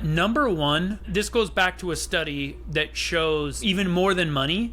Number one, this goes back to a study that shows even more than money,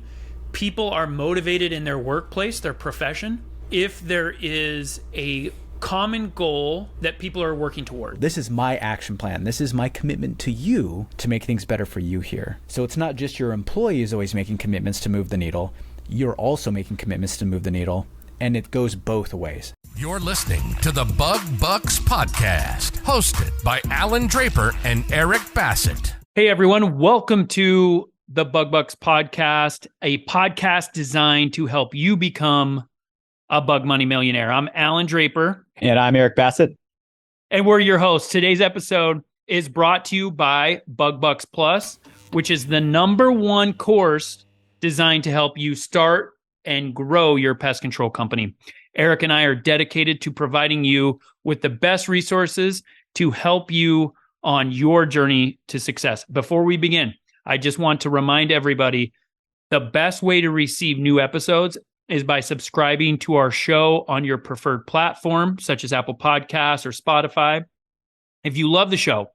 people are motivated in their workplace, their profession, if there is a common goal that people are working toward. This is my action plan. This is my commitment to you to make things better for you here. So it's not just your employees always making commitments to move the needle. You're also making commitments to move the needle, and it goes both ways. You're listening to the Bug Bucks Podcast, hosted by Alan Draper and Eric Bassett. Hey everyone, welcome to the Bug Bucks Podcast, a podcast designed to help you become a bug money millionaire. I'm Alan Draper. And I'm Eric Bassett. And we're your hosts. Today's episode is brought to you by Bug Bucks Plus, which is the #1 course designed to help you start and grow your pest control company. Eric and I are dedicated to providing you with the best resources to help you on your journey to success. Before we begin, I just want to remind everybody the best way to receive new episodes is by subscribing to our show on your preferred platform, such as Apple Podcasts or Spotify. If you love the show,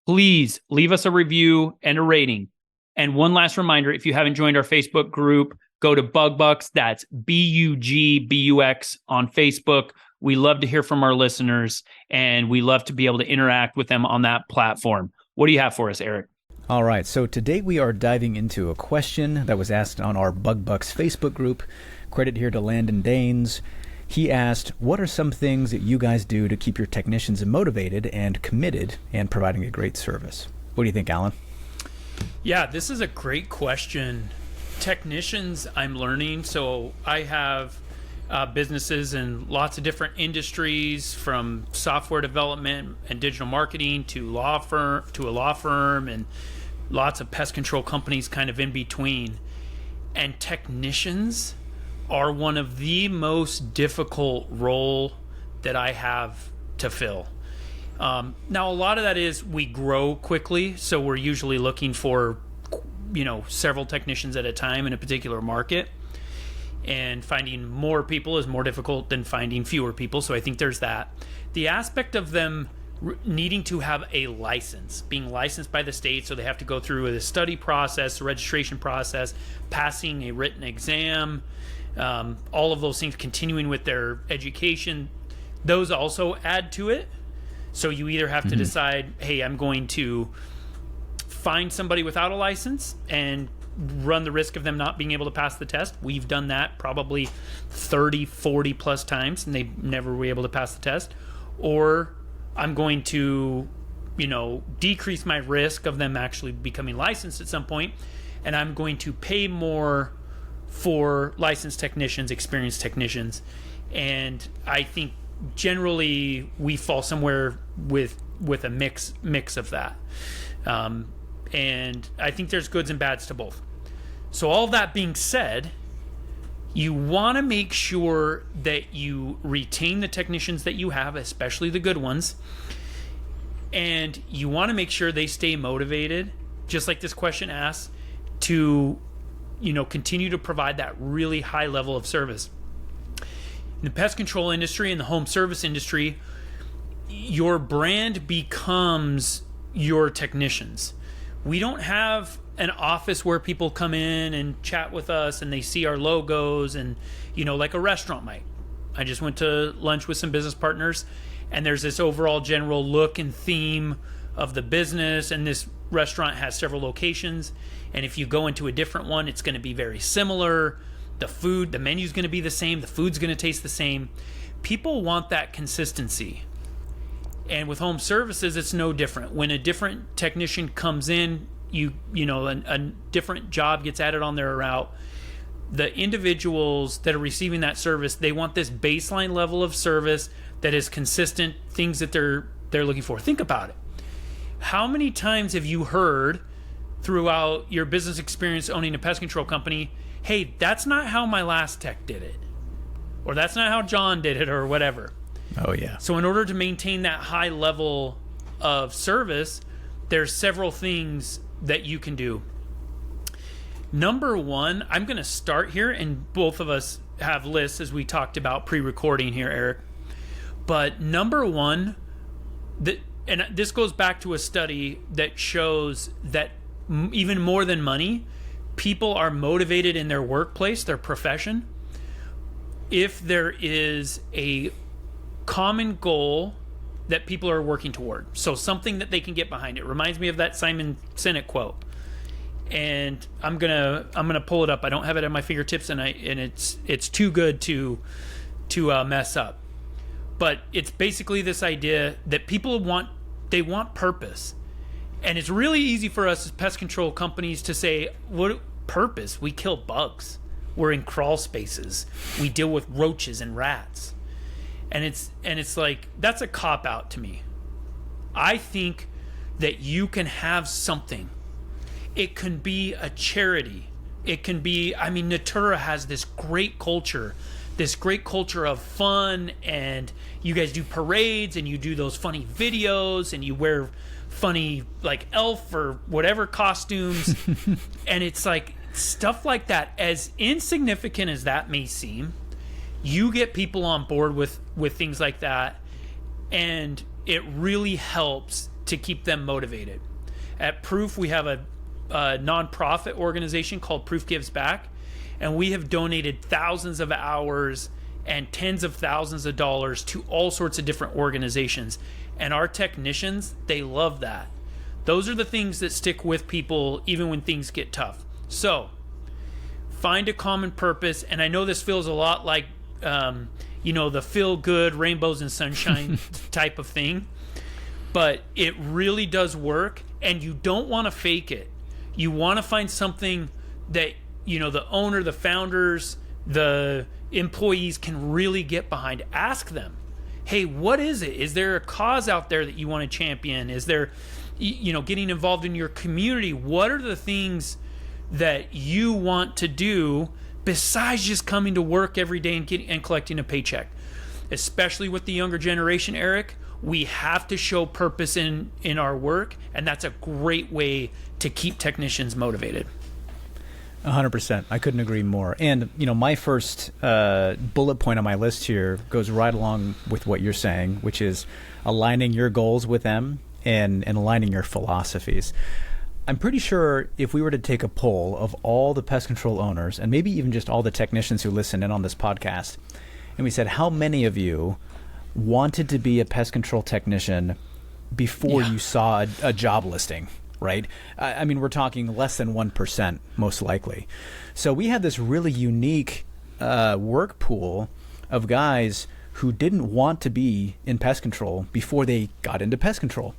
please leave us a review and a rating. And one last reminder, if you haven't joined our Facebook group, go to Bug Bucks. That's BUGBUX on Facebook. We love to hear from our listeners, and we love to be able to interact with them on that platform. What do you have for us, Eric? All right, so today we are diving into a question that was asked on our Bug Bucks Facebook group. Credit here to Landon Danes. He asked, what are some things that you guys do to keep your technicians motivated and committed and providing a great service? What do you think, Alan? Yeah, this is a great question. Technicians, I'm learning. So I have businesses in lots of different industries, from software development and digital marketing to a law firm, and lots of pest control companies kind of in between. And technicians are one of the most difficult role that I have to fill. Now, a lot of that is we grow quickly, so we're usually looking for, several technicians at a time in a particular market. And finding more people is more difficult than finding fewer people. So I think there's that. The aspect of them needing to have a license, being licensed by the state, so they have to go through a study process, a registration process, passing a written exam, all of those things, continuing with their education. Those also add to it. So you either have to decide, hey, I'm going to find somebody without a license and run the risk of them not being able to pass the test. We've done that probably 30, 40 plus times, and they never were able to pass the test. Or I'm going to, decrease my risk of them actually becoming licensed at some point, and I'm going to pay more for licensed technicians, experienced technicians. And I think generally we fall somewhere with a mix of that. And I think there's goods and bads to both. So all that being said, you want to make sure that you retain the technicians that you have, especially the good ones. And you want to make sure they stay motivated, just like this question asks, to, continue to provide that really high level of service. In the pest control industry and the home service industry, your brand becomes your technicians. We don't have an office where people come in and chat with us and they see our logos and, like a restaurant might. I just went to lunch with some business partners, and there's this overall general look and theme of the business, and this restaurant has several locations. And if you go into a different one, it's going to be very similar. The menu's going to be the same. The food's going to taste the same. People want that consistency. And with home services, it's no different. When a different technician comes in, a different job gets added on their route. The individuals that are receiving that service, they want this baseline level of service that is consistent, things that they're looking for. Think about it. How many times have you heard throughout your business experience owning a pest control company, hey, that's not how my last tech did it, or that's not how John did it, or whatever? Oh, yeah. So in order to maintain that high level of service, there's several things that you can do. Number one, I'm going to start here, and both of us have lists as we talked about pre-recording here, Eric. But number one, and this goes back to a study that shows that even more than money, people are motivated in their workplace, their profession, if there is a common goal that people are working toward. So something that they can get behind. It reminds me of that Simon Sinek quote. And I'm gonna pull it up. I don't have it at my fingertips, and it's too good to mess up. But it's basically this idea that people want purpose. And it's really easy for us as pest control companies to say, what purpose? We kill bugs. We're in crawl spaces. We deal with roaches and rats. And it's like, that's a cop-out to me. I think that you can have something. It can be a charity. It can be, I mean, Natura has this great culture of fun, and you guys do parades, and you do those funny videos, and you wear funny, like, elf or whatever costumes. And it's like, stuff like that, as insignificant as that may seem, you get people on board with things like that, and it really helps to keep them motivated. At Proof, we have a nonprofit organization called Proof Gives Back, and we have donated thousands of hours and tens of thousands of dollars to all sorts of different organizations. And our technicians, they love that. Those are the things that stick with people even when things get tough. So find a common purpose. And I know this feels a lot like the feel good rainbows and sunshine type of thing, but it really does work. And you don't want to fake it. You want to find something that the owner, the founders, the employees can really get behind. Ask them, hey, what is it? Is there a cause out there that you want to champion? Is there getting involved in your community? What are the things that you want to do besides just coming to work every day and collecting a paycheck? Especially with the younger generation, Eric, we have to show purpose in our work, and that's a great way to keep technicians motivated. 100%. I couldn't agree more. And, my first bullet point on my list here goes right along with what you're saying, which is aligning your goals with them and aligning your philosophies. I'm pretty sure if we were to take a poll of all the pest control owners, and maybe even just all the technicians who listen in on this podcast, and we said, how many of you wanted to be a pest control technician before you saw a job listing, right? I mean, we're talking less than 1%, most likely. So we had this really unique work pool of guys who didn't want to be in pest control before they got into pest control.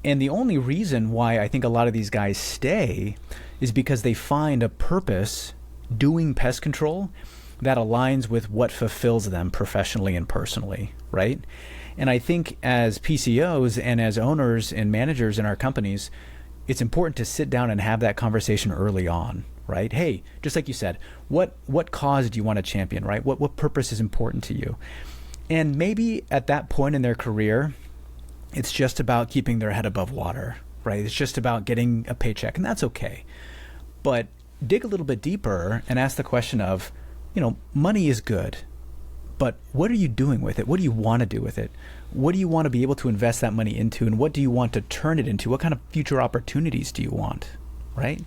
And the only reason why I think a lot of these guys stay is because they find a purpose doing pest control that aligns with what fulfills them professionally and personally, right? And I think as PCOs and as owners and managers in our companies, it's important to sit down and have that conversation early on, right? Hey, just like you said, what cause do you want to champion, right? What purpose is important to you? And maybe at that point in their career, it's just about keeping their head above water, right? It's just about getting a paycheck, and that's okay. But dig a little bit deeper and ask the question of, money is good, but what are you doing with it? What do you want to do with it? What do you want to be able to invest that money into, and what do you want to turn it into? What kind of future opportunities do you want, right?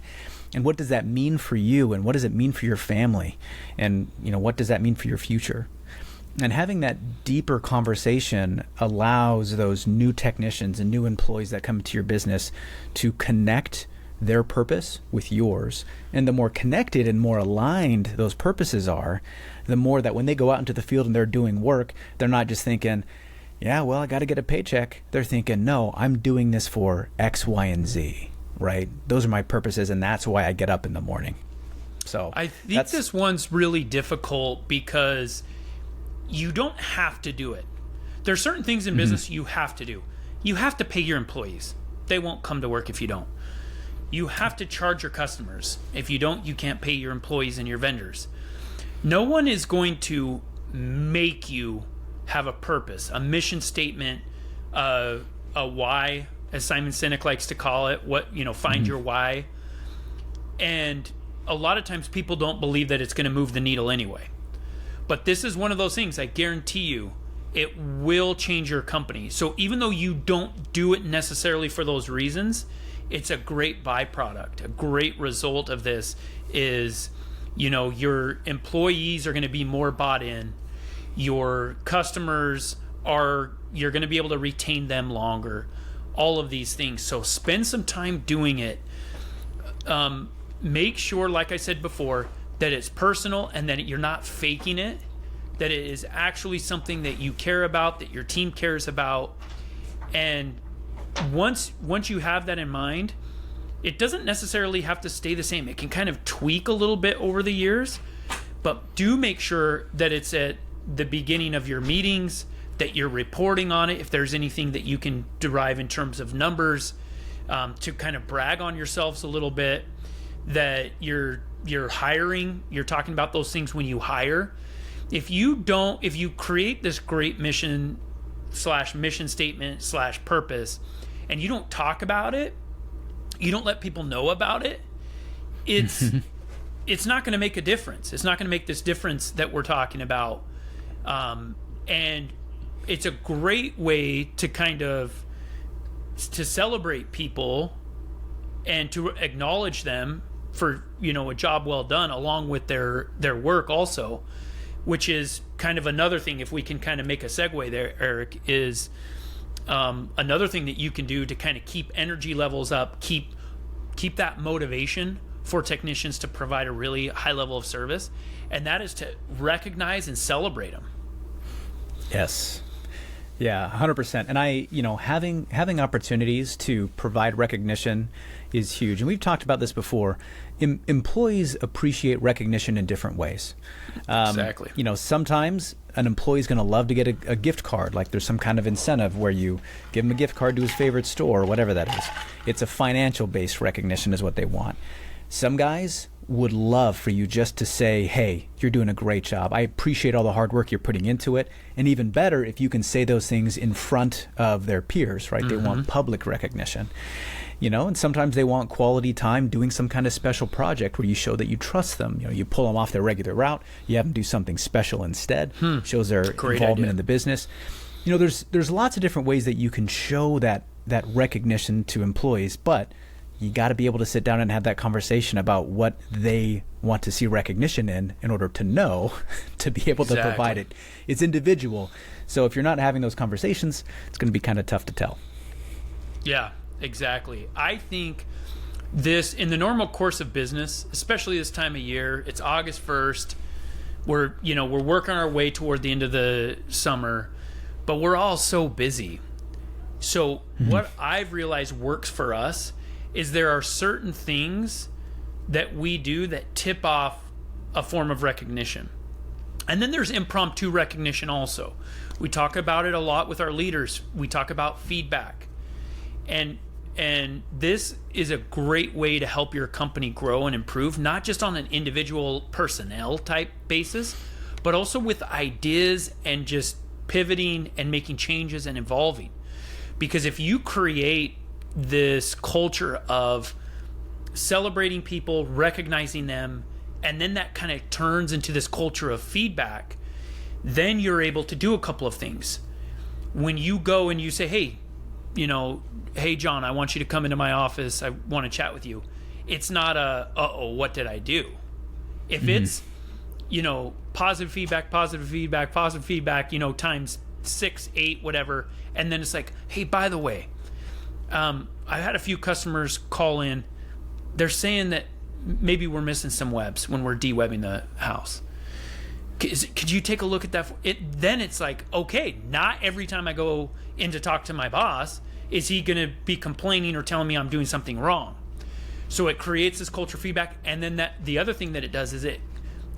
And what does that mean for you, and what does it mean for your family? And, what does that mean for your future? And having that deeper conversation allows those new technicians and new employees that come into your business to connect their purpose with yours. And the more connected and more aligned those purposes are, the more that when they go out into the field and they're doing work, they're not just thinking, yeah, well, I got to get a paycheck. They're thinking, no, I'm doing this for X, Y, and Z, right? Those are my purposes, and that's why I get up in the morning. So I think this one's really difficult because you don't have to do it. There are certain things in business you have to do. You have to pay your employees. They won't come to work if you don't. You have to charge your customers. If you don't, you can't pay your employees and your vendors. No one is going to make you have a purpose, a mission statement, a why, as Simon Sinek likes to call it. Find your why. And a lot of times people don't believe that it's going to move the needle anyway. But this is one of those things, I guarantee you, it will change your company. So even though you don't do it necessarily for those reasons, it's a great byproduct. A great result of this is, your employees are going to be more bought in. Your customers you're going to be able to retain them longer. All of these things. So spend some time doing it. Make sure, like I said before, that it's personal and that you're not faking it, that it is actually something that you care about, that your team cares about. And once you have that in mind, it doesn't necessarily have to stay the same. It can kind of tweak a little bit over the years, but do make sure that it's at the beginning of your meetings, that you're reporting on it. If there's anything that you can derive in terms of numbers, to kind of brag on yourselves a little bit, that you're hiring, you're talking about those things when you hire. If you create this great mission statement / purpose, and you don't talk about it, you don't let people know about it, it's not going to make a difference. It's not going to make this difference that we're talking about. And it's a great way to to celebrate people and to acknowledge them for, a job well done, along with their work also, which is kind of another thing. If we can kind of make a segue there, Eric, is another thing that you can do to kind of keep energy levels up, keep that motivation for technicians to provide a really high level of service, and that is to recognize and celebrate them. Yes. Yeah, 100%. And having opportunities to provide recognition is huge. And we've talked about this before. Employees appreciate recognition in different ways. Exactly. Sometimes an employee is going to love to get a gift card. Like there's some kind of incentive where you give him a gift card to his favorite store or whatever that is. It's a financial-based recognition is what they want. Some guys would love for you just to say, hey, you're doing a great job. I appreciate all the hard work you're putting into it. And even better if you can say those things in front of their peers, right? Mm-hmm. They want public recognition. And sometimes they want quality time doing some kind of special project where you show that you trust them. You pull them off their regular route. You have them do something special instead. Shows their involvement in the business. There's lots of different ways that you can show that recognition to employees, but you got to be able to sit down and have that conversation about what they want to see recognition in order to know, to be able to provide it. It's individual. So if you're not having those conversations, it's going to be kind of tough to tell. Yeah, exactly. I think this, in the normal course of business, especially this time of year, it's August 1st. We're working our way toward the end of the summer, but we're all so busy. So what I've realized works for us is there are certain things that we do that tip off a form of recognition. And then there's impromptu recognition also. We talk about it a lot with our leaders. We talk about feedback. And this is a great way to help your company grow and improve, not just on an individual personnel type basis, but also with ideas and just pivoting and making changes and evolving. Because if you create this culture of celebrating people, recognizing them, and then that kind of turns into this culture of feedback, then you're able to do a couple of things. When you go and you say, hey, hey, John, I want you to come into my office. I want to chat with you. It's not what did I do? If it's, positive feedback, times 6, 8, whatever. And then it's like, hey, by the way, I had a few customers call in. They're saying that maybe we're missing some webs when we're de-webbing the house. Could you take a look at that? Then it's like, okay, not every time I go in to talk to my boss is he going to be complaining or telling me I'm doing something wrong. So it creates this culture feedback. And then the other thing that it does is it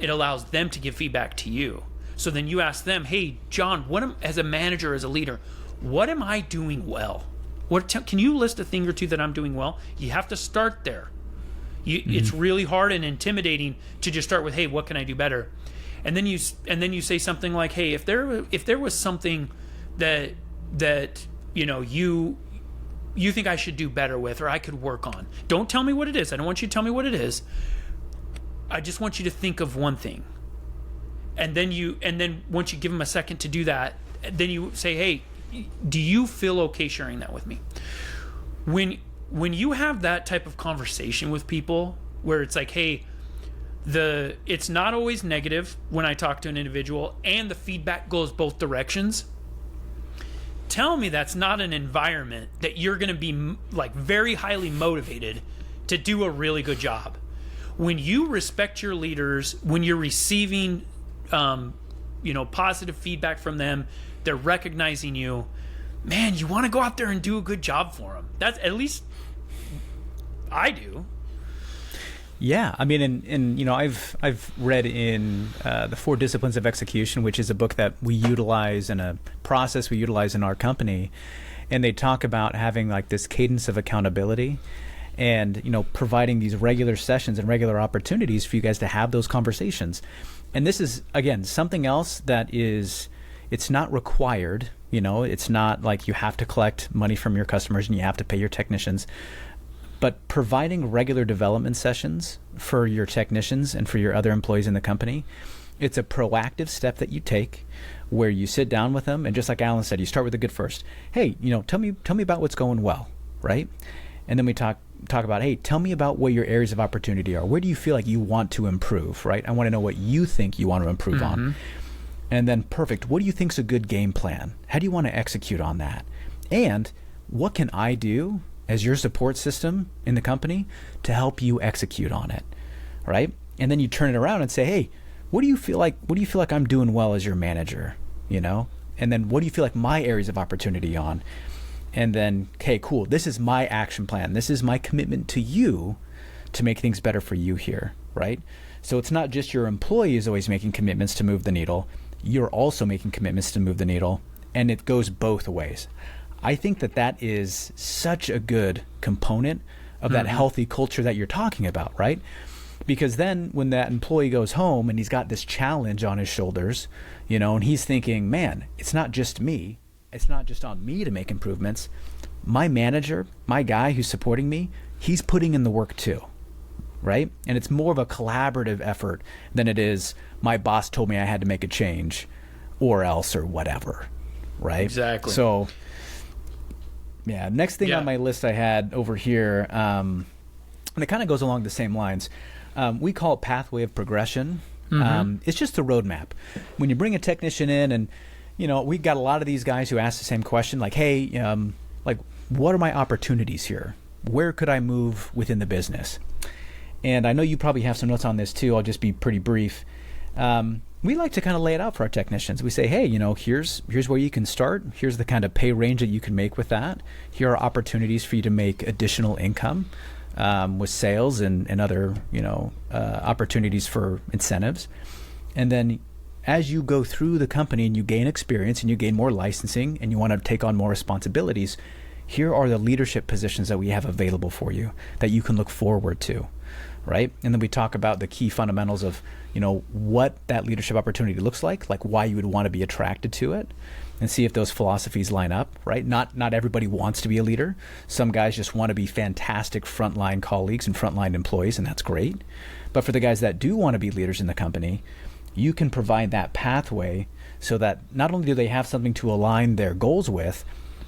allows them to give feedback to you. So then you ask them, hey, John, as a manager, as a leader, what am I doing well? Can you list a thing or two that I'm doing well? You have to start there. It's really hard and intimidating to just start with, hey, what can I do better? And then you say something like, hey, if there was something that you think I should do better with or I could work on. Don't tell me what it is. I don't want you to tell me what it is. I just want you to think of one thing. And then once you give them a second to do that, then you say, hey, do you feel okay sharing that with me? When you have that type of conversation with people where it's like, hey, it's not always negative when I talk to an individual and the feedback goes both directions, tell me that's not an environment that you're going to be like very highly motivated to do a really good job. When you respect your leaders, when you're receiving positive feedback from them, they're recognizing you, man, you want to go out there and do a good job for them. That's, at least I do. Yeah, I mean, and I've read in the 4 Disciplines of Execution, which is a book that we utilize in a process we utilize in our company, and they talk about having like this cadence of accountability, and providing these regular sessions and regular opportunities for you guys to have those conversations. And this is again something else that it's not required. It's not like you have to collect money from your customers and you have to pay your technicians. But providing regular development sessions for your technicians and for your other employees in the company, it's a proactive step that you take where you sit down with them, and just like Allan said, you start with the good first. Hey, tell me about what's going well, right? And then we talk about, hey, tell me about what your areas of opportunity are. Where do you feel like you want to improve, right? I want to know what you think you want to improve on. And then, perfect, what do you think is a good game plan? How do you want to execute on that? And what can I do as your support system in the company to help you execute on it, right? And then you turn it around and say, hey, what do you feel like I'm doing well as your manager, And then what do you feel like my areas of opportunity on? And then, okay, cool, this is my action plan. This is my commitment to you to make things better for you here, right? So it's not just your employees always making commitments to move the needle. You're also making commitments to move the needle, and it goes both ways. I think that is such a good component of that healthy culture that you're talking about, right? Because then when that employee goes home and he's got this challenge on his shoulders, and he's thinking, man, it's not just me. It's not just on me to make improvements. My manager, my guy who's supporting me, he's putting in the work too, right? And it's more of a collaborative effort than it is my boss told me I had to make a change or else or whatever, right? Exactly. So yeah, next thing on my list I had over here, and it kind of goes along the same lines. We call it pathway of progression. It's just a roadmap. When you bring a technician in, and we got a lot of these guys who ask the same question, like, hey, what are my opportunities here? Where could I move within the business? And I know you probably have some notes on this too. I'll just be pretty brief. We like to kind of lay it out for our technicians. We say, hey, here's where you can start. Here's the kind of pay range that you can make with that. Here are opportunities for you to make additional income with sales and other, opportunities for incentives. And then as you go through the company and you gain experience and you gain more licensing and you want to take on more responsibilities, here are the leadership positions that we have available for you that you can look forward to, right? And then we talk about the key fundamentals of what that leadership opportunity looks like why you would want to be attracted to it, and see if those philosophies line up, right? Not everybody wants to be a leader. Some guys just want to be fantastic frontline colleagues and frontline employees, and that's great. But for the guys that do want to be leaders in the company, you can provide that pathway so that not only do they have something to align their goals with,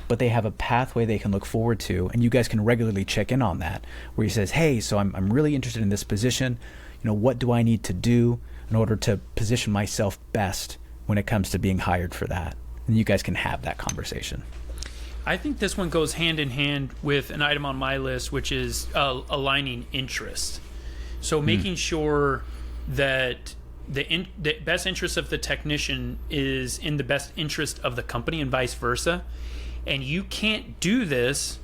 but they have a pathway they can look forward to, and you guys can regularly check in on that, where he says, hey, so I'm really interested in this position. What do I need to do in order to position myself best when it comes to being hired for that? And you guys can have that conversation. I think this one goes hand in hand with an item on my list, which is aligning interests. So making sure that the best interest of the technician is in the best interest of the company and vice versa. And you can't do this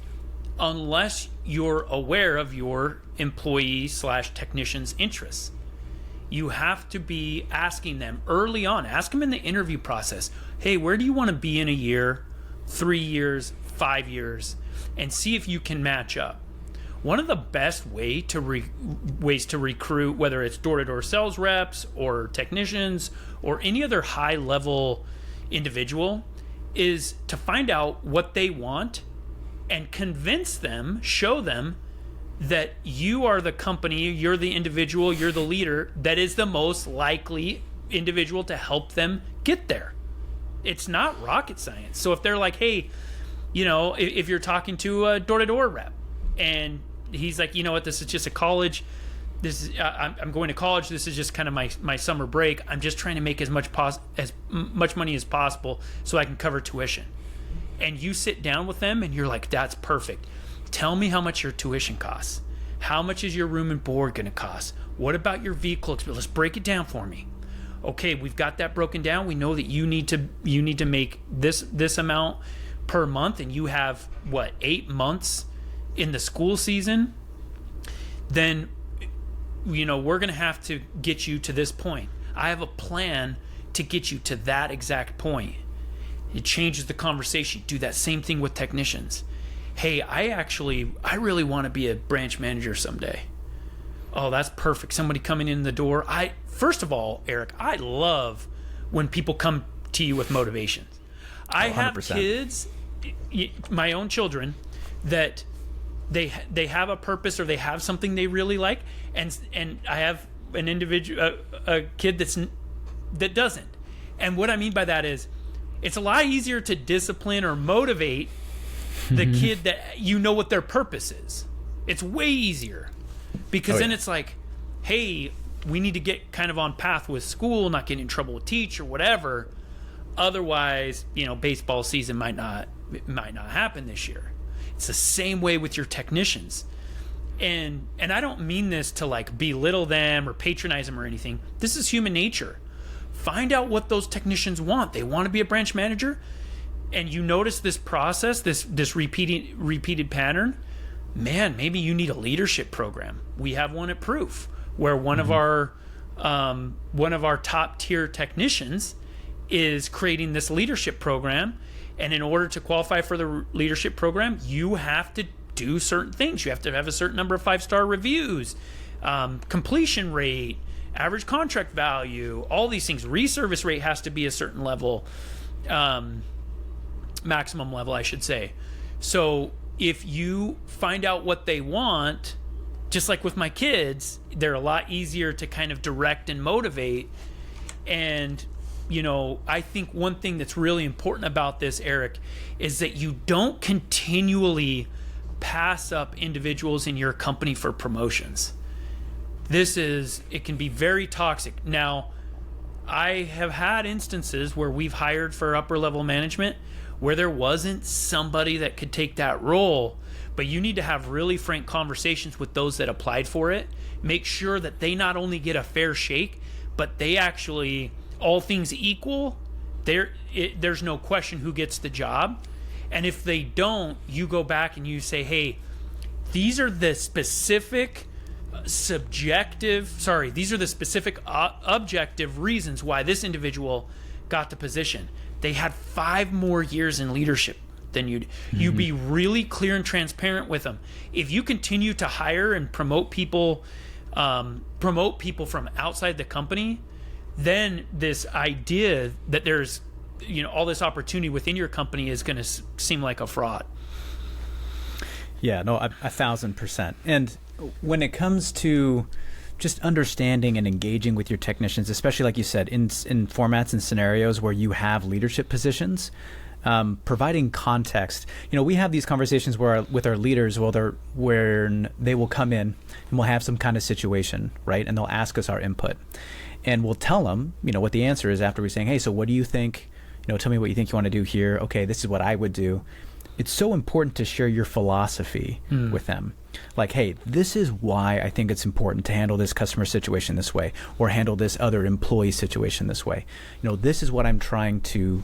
unless you're aware of your employee/technician's interests. You have to be asking them early on. Ask them in the interview process, hey, where do you want to be in a year, 3 years, 5 years, and see if you can match up. One of the best ways to recruit, whether it's door-to-door sales reps or technicians or any other high-level individual, is to find out what they want and convince them, show them that you are the company, you're the individual, you're the leader that is the most likely individual to help them get there. it's not rocket science. So if they're like, hey, if you're talking to a door-to-door rep and he's like, you know what, this is just a college, I'm going to college, this is just kind of my summer break, I'm just trying to make as much money as possible so I can cover tuition. And you sit down with them and you're like, that's perfect. Tell me how much your tuition costs. How much is your room and board going to cost? What about your vehicle expense? Let's break it down for me. Okay, we've got that broken down. We know that you need to make this amount per month, and you have 8 months in the school season. Then we're going to have to get you to this point. I have a plan to get you to that exact point. It changes the conversation. Do that same thing with technicians. Hey, I really want to be a branch manager someday. Oh, that's perfect. Somebody coming in the door. First of all, Eric, I love when people come to you with motivations. I have kids, my own children, that they have a purpose or they have something they really like, and I have an individual, a kid that doesn't. And what I mean by that is, it's a lot easier to discipline or motivate the kid that what their purpose is. It's way easier because then it's like, hey, we need to get kind of on path with school, not get in trouble with teach or whatever. Otherwise, baseball season might not happen this year. It's the same way with your technicians. And I don't mean this to like belittle them or patronize them or anything. This is human nature. Find out what those technicians want. They want to be a branch manager, and you notice this process, this repeated pattern. Man, maybe you need a leadership program. We have one at Proof, where one of our top tier technicians is creating this leadership program. And in order to qualify for the leadership program, you have to do certain things. You have to have a certain number of 5-star reviews, completion rate, average contract value, all these things. Reservice rate has to be a certain level, maximum level, I should say. So if you find out what they want, just like with my kids, they're a lot easier to kind of direct and motivate. And I think one thing that's really important about this, Eric, is that you don't continually pass up individuals in your company for promotions. It can be very toxic. Now, I have had instances where we've hired for upper level management where there wasn't somebody that could take that role, but you need to have really frank conversations with those that applied for it. Make sure that they not only get a fair shake, but they actually, all things equal, there's no question who gets the job. And if they don't, you go back and you say, hey, these are the specific objective reasons why this individual got the position. They had 5 more years in leadership than you. You be really clear and transparent with them. If you continue to hire and promote people from outside the company, then this idea that there's all this opportunity within your company is going to seem like a fraud. Yeah, no, 1,000%. And when it comes to just understanding and engaging with your technicians, especially like you said, in formats and scenarios where you have leadership positions, providing context. We have these conversations with our leaders where they will come in and we'll have some kind of situation, right? And they'll ask us our input. And we'll tell them, what the answer is after we're saying, hey, so what do you think? Tell me what you think you want to do here. Okay, this is what I would do. It's so important to share your philosophy with them. Like, hey, this is why I think it's important to handle this customer situation this way, or handle this other employee situation this way. This is what I'm trying to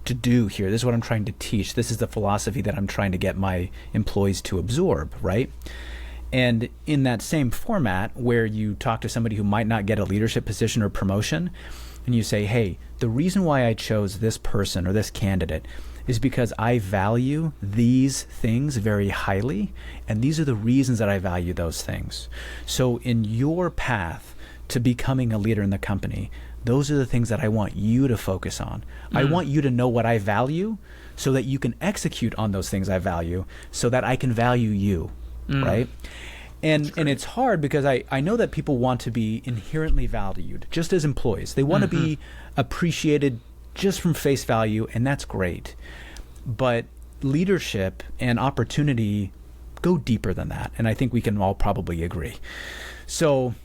do here. This is what I'm trying to teach. This is the philosophy that I'm trying to get my employees to absorb, right? And in that same format where you talk to somebody who might not get a leadership position or promotion, and you say, hey, the reason why I chose this person or this candidate is because I value these things very highly, and these are the reasons that I value those things. So in your path to becoming a leader in the company, those are the things that I want you to focus on. I want you to know what I value so that you can execute on those things I value so that I can value you, right? And it's hard because I know that people want to be inherently valued just as employees. They want to be appreciated just from face value, and that's great. But leadership and opportunity go deeper than that, and I think we can all probably agree. So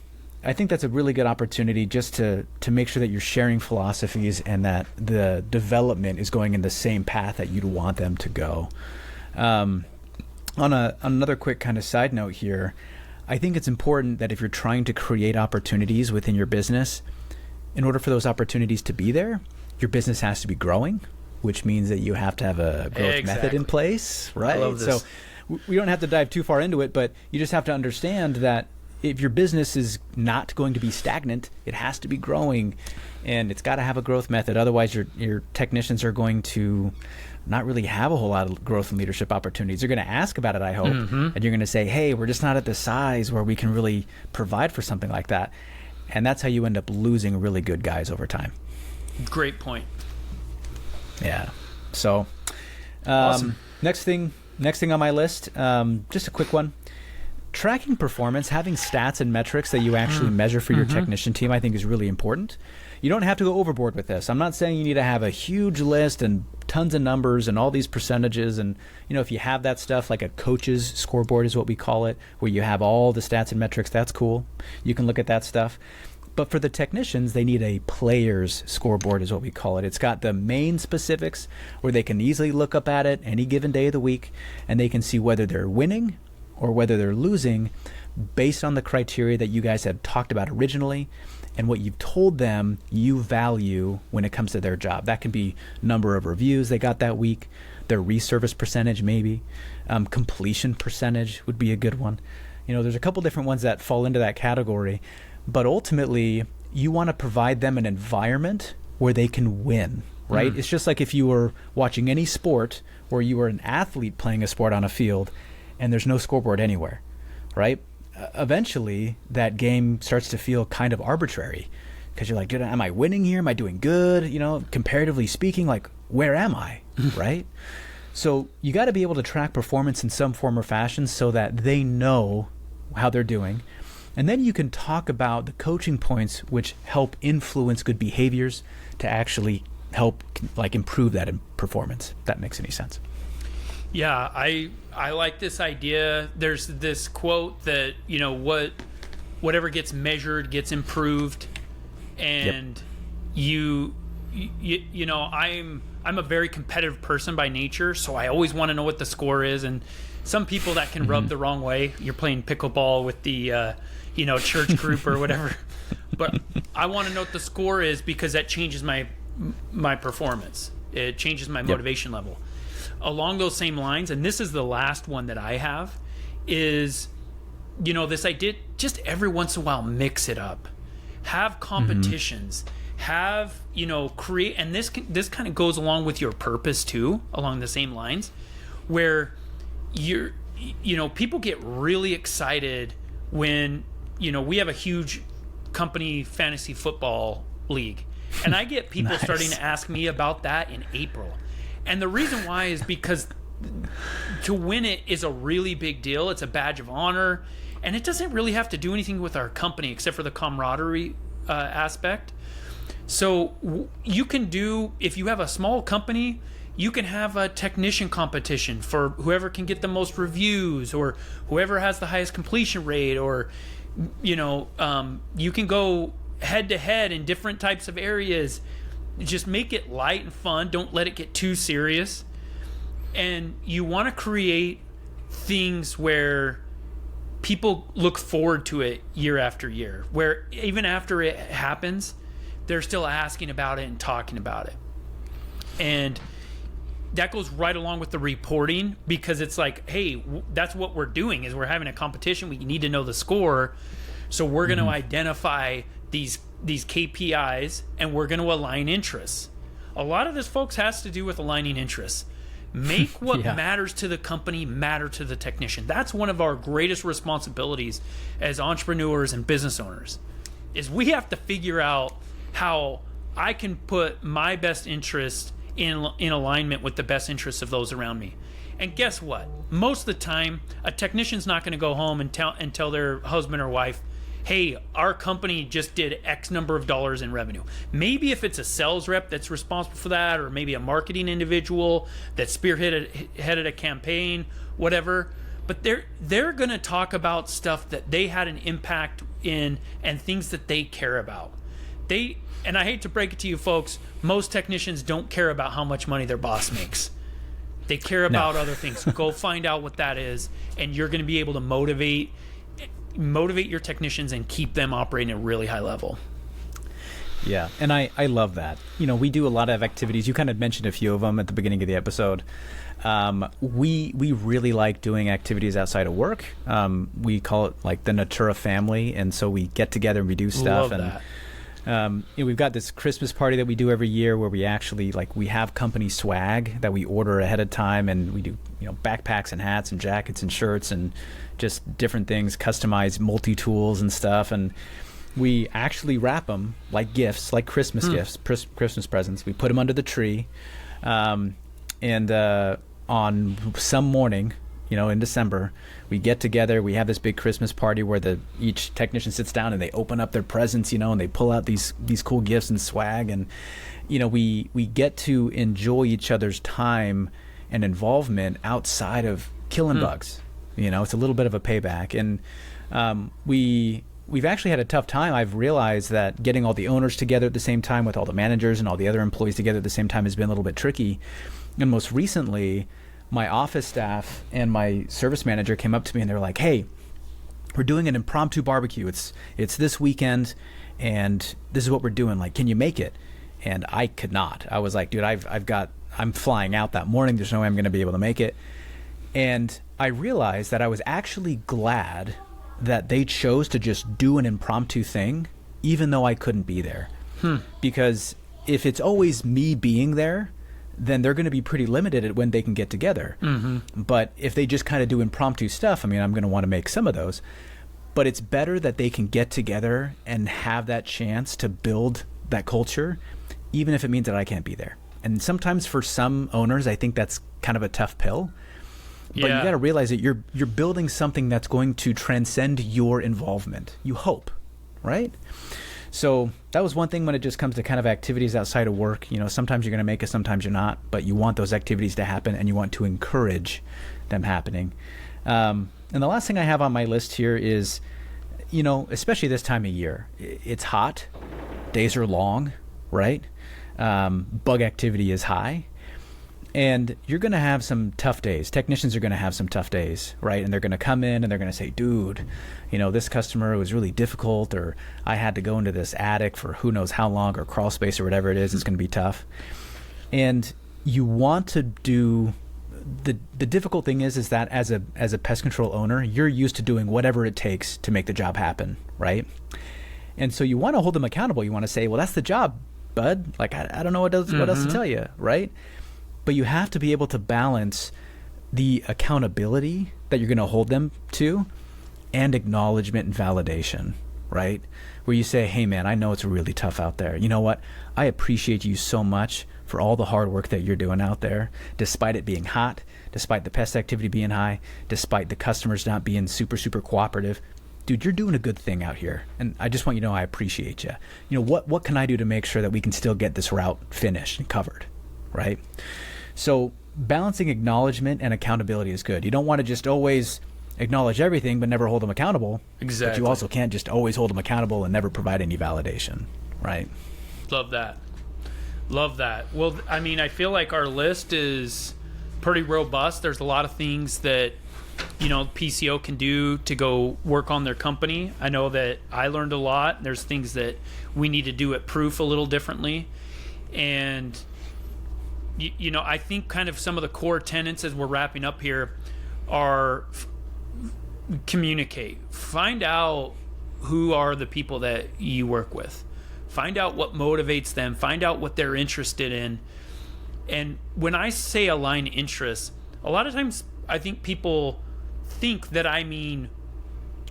I think that's a really good opportunity just to make sure that you're sharing philosophies and that the development is going in the same path that you'd want them to go. On another quick kind of side note here, I think it's important that if you're trying to create opportunities within your business, in order for those opportunities to be there, your business has to be growing, which means that you have to have a growth method in place, right? I love this. So we don't have to dive too far into it, but you just have to understand that if your business is not going to be stagnant, it has to be growing, and it's got to have a growth method. Otherwise, your technicians are going to not really have a whole lot of growth and leadership opportunities. They're going to ask about it, I hope, and you're going to say, hey, we're just not at the size where we can really provide for something like that. And that's how you end up losing really good guys over time. Great point. Yeah. So Awesome. next thing on my list, just a quick one. Tracking performance, having stats and metrics that you actually measure for your technician team, I think is really important. You don't have to go overboard with this. I'm not saying you need to have a huge list and tons of numbers and all these percentages. And, if you have that stuff, like a coach's scoreboard is what we call it, where you have all the stats and metrics, that's cool. You can look at that stuff. But for the technicians, they need a player's scoreboard is what we call it. It's got the main specifics where they can easily look up at it any given day of the week, and they can see whether they're winning or whether they're losing based on the criteria that you guys have talked about originally and what you've told them you value when it comes to their job. That can be number of reviews they got that week, their reservice percentage maybe, completion percentage would be a good one. There's a couple different ones that fall into that category, but ultimately you want to provide them an environment where they can win, right? It's just like if you were watching any sport or you were an athlete playing a sport on a field and there's no scoreboard anywhere, right? Eventually, that game starts to feel kind of arbitrary because you're like, am I winning here? Am I doing good? Comparatively speaking, like, where am I, right? So you got to be able to track performance in some form or fashion so that they know how they're doing. And then you can talk about the coaching points which help influence good behaviors to actually help improve that in performance, if that makes any sense. Yeah, I like this idea. There's this quote that, whatever gets measured gets improved. And I'm a very competitive person by nature, so I always want to know what the score is. And some people that can rub the wrong way. You're playing pickleball with the church group or whatever. But I want to know what the score is because that changes my performance. It changes my motivation level. Along those same lines, and this is the last one that I have, is, this idea, just every once in a while, mix it up. Have competitions. Have, create, and this kind of goes along with your purpose too, along the same lines, where people get really excited when, we have a huge company fantasy football league. And I get people starting to ask me about that in April. And the reason why is because to win it is a really big deal. It's a badge of honor. And it doesn't really have to do anything with our company except for the camaraderie aspect. So you can do, if you have a small company, you can have a technician competition for whoever can get the most reviews or whoever has the highest completion rate, or, you can go head to head in different types of areas. Just make it light and fun. Don't let it get too serious. And you want to create things where people look forward to it year after year, where even after it happens, they're still asking about it and talking about it. And that goes right along with the reporting, because it's like, hey, that's what we're doing, is we're having a competition. We need to know the score. So we're going to identify these KPIs, and we're going to align interests. A lot of this, folks, has to do with aligning interests. Make what matters to the company matter to the technician. That's one of our greatest responsibilities as entrepreneurs and business owners, is we have to figure out how I can put my best interest in alignment with the best interests of those around me. And guess what? Most of the time, a technician's not going to go home and tell their husband or wife, hey, our company just did X number of dollars in revenue. Maybe if it's a sales rep that's responsible for that, or maybe a marketing individual that headed a campaign, whatever. But they're going to talk about stuff that they had an impact in and things that they care about. And I hate to break it to you folks, most technicians don't care about how much money their boss makes. They care about other things. Go find out what that is, and you're going to be able to motivate your technicians and keep them operating at a really high level. Yeah, and I love that. We do a lot of activities. You kind of mentioned a few of them at the beginning of the episode. We really like doing activities outside of work. We call it like the Natura family, and so we get together and we do stuff. Love that. We've got this Christmas party that we do every year where we actually we have company swag that we order ahead of time, and we do backpacks and hats and jackets and shirts and just different things, customized multi-tools and stuff, and we actually wrap them like gifts, like Christmas gifts, Christmas presents. We put them under the tree, and on some morning, in December, we get together, we have this big Christmas party where each technician sits down and they open up their presents, and they pull out these cool gifts and swag, and we get to enjoy each other's time and involvement outside of killing bugs. It's a little bit of a payback, and we've actually had a tough time. I've realized that getting all the owners together at the same time with all the managers and all the other employees together at the same time has been a little bit tricky. And most recently, my office staff and my service manager came up to me and they were like, hey, we're doing an impromptu barbecue. It's this weekend and this is what we're doing. Like, can you make it? And I could not. I was like, dude, I'm flying out that morning. There's no way I'm going to be able to make it. And I realized that I was actually glad that they chose to just do an impromptu thing, even though I couldn't be there. Because if it's always me being there, then they're going to be pretty limited at when they can get together. But if they just kind of do impromptu stuff, I'm going to want to make some of those. But it's better that they can get together and have that chance to build that culture, even if it means that I can't be there. And sometimes for some owners, I think that's kind of a tough pill. But you got to realize that you're building something that's going to transcend your involvement. You hope, right? So that was one thing when it just comes to kind of activities outside of work. Sometimes you're going to make it, sometimes you're not. But you want those activities to happen, and you want to encourage them happening. And the last thing I have on my list here is, especially this time of year, it's hot, days are long, right? Bug activity is high. And you're going to have some tough days. Technicians are going to have some tough days, right? And they're going to come in and they're going to say, dude, this customer was really difficult, or I had to go into this attic for who knows how long, or crawl space, or whatever it is. It's going to be tough. And you want to do the difficult thing is that as a pest control owner, you're used to doing whatever it takes to make the job happen, right? And so you want to hold them accountable. You want to say, well, that's the job, bud. Like, I don't know what else to tell you, right? But you have to be able to balance the accountability that you're going to hold them to and acknowledgement and validation, right? Where you say, hey, man, I know it's really tough out there. You know what? I appreciate you so much for all the hard work that you're doing out there, despite it being hot, despite the pest activity being high, despite the customers not being super, super cooperative. Dude, you're doing a good thing out here. And I just want you to know I appreciate you. What can I do to make sure that we can still get this route finished and covered, right? So balancing acknowledgement and accountability is good. You don't want to just always acknowledge everything but never hold them accountable. Exactly. But you also can't just always hold them accountable and never provide any validation, right? Love that. Well, I feel like our list is pretty robust. There's a lot of things that, PCO can do to go work on their company. I know that I learned a lot. There's things that we need to do at Proof a little differently. And I think kind of some of the core tenets as we're wrapping up here are communicate. Find out who are the people that you work with. Find out what motivates them. Find out what they're interested in. And when I say align interests, a lot of times I think people think that I mean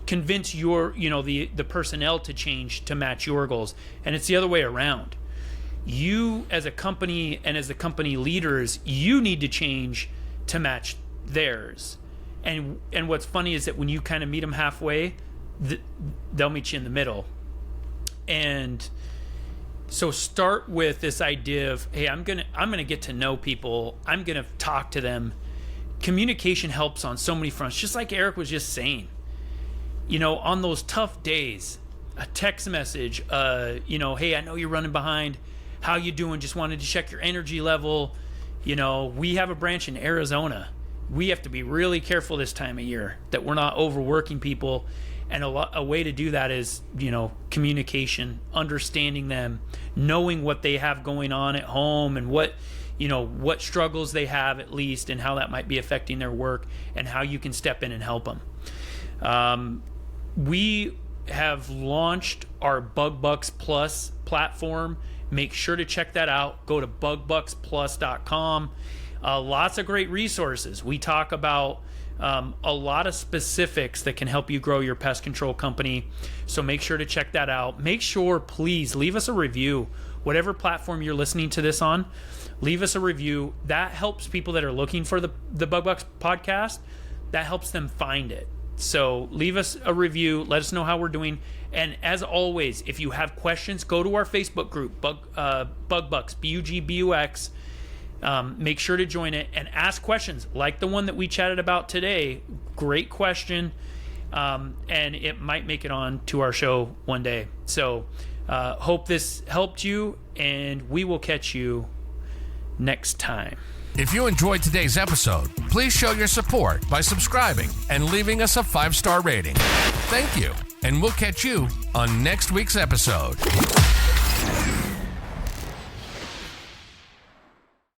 convince the personnel to change to match your goals. And it's the other way around. You as a company and as the company leaders, you need to change to match theirs. And what's funny is that when you kind of meet them halfway, they'll meet you in the middle. And so start with this idea of, hey, I'm gonna get to know people. I'm gonna talk to them. Communication helps on so many fronts, just like Eric was just saying. On those tough days, a text message, hey, I know you're running behind. How you doing? Just wanted to check your energy level. We have a branch in Arizona. We have to be really careful this time of year that we're not overworking people. And a way to do that is, communication, understanding them, knowing what they have going on at home and what struggles they have at least, and how that might be affecting their work, and how you can step in and help them. We have launched our Bug Bucks Plus platform. Make sure to check that out. Go to bugbucksplus.com. Lots of great resources. We talk about a lot of specifics that can help you grow your pest control company. So make sure to check that out. Make sure, please, leave us a review. Whatever platform you're listening to this on, leave us a review. That helps people that are looking for the Bug Bucks podcast. That helps them find it. So leave us a review. Let us know how we're doing. And as always, if you have questions, go to our Facebook group, Bug Bucks, BUGBUX. Make sure to join it and ask questions like the one that we chatted about today. Great question. And it might make it on to our show one day. So hope this helped you, and we will catch you next time. If you enjoyed today's episode, please show your support by subscribing and leaving us a 5-star rating. Thank you, and we'll catch you on next week's episode.